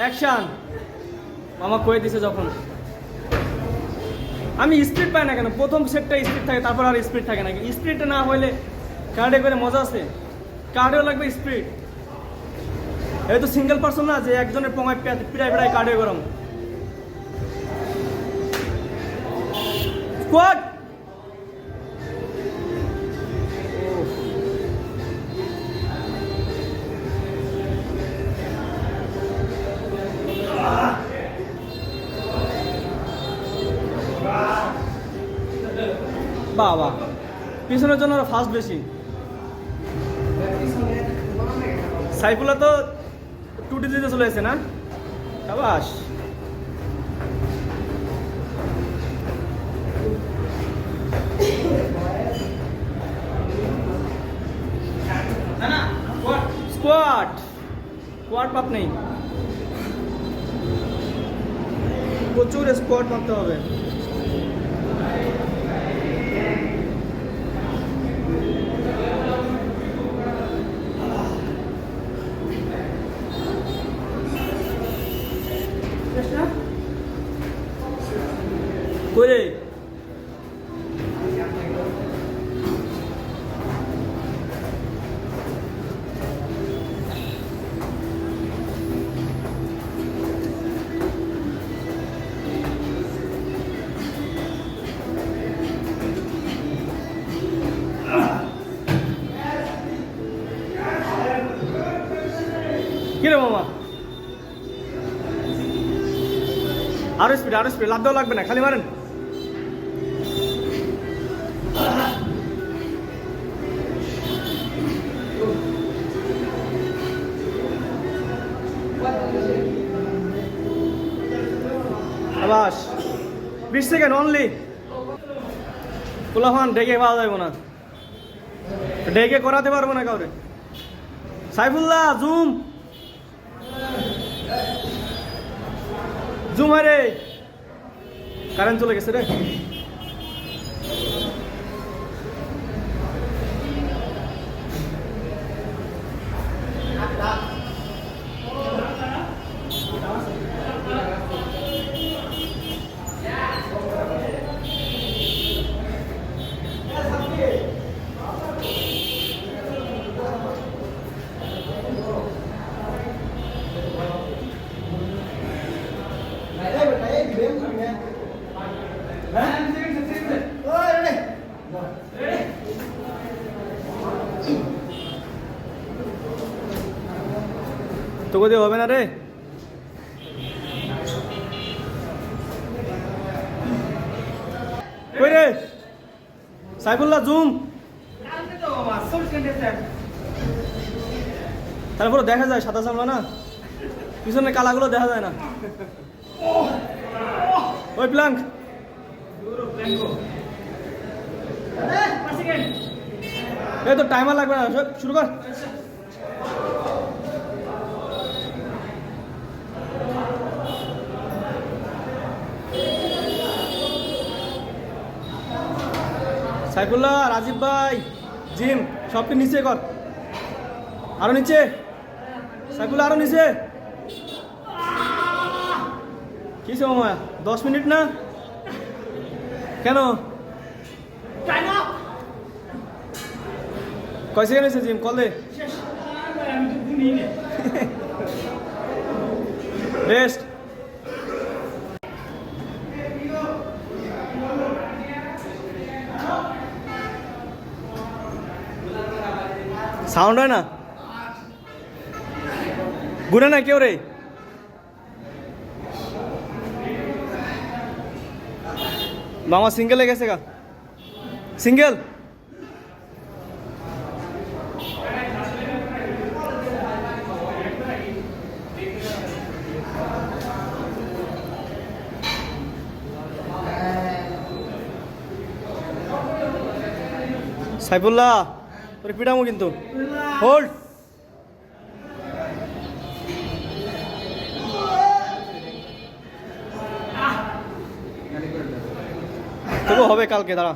Action. মামা কয়ে দিছে যখন আমি স্পিড পাই না কেন, প্রথম সেটটা স্পিড থাকে তারপর আর স্পিড থাকে না, স্পিডটা না হইলে কার্ডে করে মজা আছে, কার্ডেও লাগবে স্পিড। এই তো সিঙ্গেল পার্সন না যে একজনের পঙায় পিড়ায় পিড়ায় কার্ডে গরম। স্কোয়াড বাবা, পিছনের জন্য ফাস্ট বেশি। সাইফুল্লাহ তো টুটি দিতে চলে এসে না, সাবাস। স্কোয়াড স্কোয়াড পাপ নেই, প্রচুর স্কোয়াড মারতে হবে। করে কিরে মামা, আরো স্পিড লাভ দেওয়া লাগবে না, খালি মারেন। আবাস 20 সেকেন্ড অনলি। পোলাফান ডেকে পাওয়া যাবে না, ডেকে করাতে পারবো না কাউরে। সাইফুল্লাহ জুম জুম, রে কারেন্ট চলে গেছে রে। তোকে দিয়ে হবে না রে। কই রে সাইফুল্লাহ জুম, তারপরে দেখা যায় সাদা চামড়া না, পিছনে কালাগুলো দেখা যায় না। ওই প্লাঙ্ক এই তো টাইমার লাগবে না, শুরু কর। সাইফুল্লাহ, রাজীব ভাই, জিম সবকে নিচে কর, আরো নিচে। সাইফুল্লাহ আরো নিচে। কি সময় 10 মিনিট না কেন? কয় সেকেন্ড হয়েছে জিম? কল দে। রেস্ট। সাউন্ড হয় না, ঘুরে না কেউ রে। মামা সিঙ্গেলে গেছে গা, সিঙ্গেল। সাইফুল্লাহ তোর পিটামো কিন্তু, হোল্ড। তবু হবে কালকে, দাঁড়া।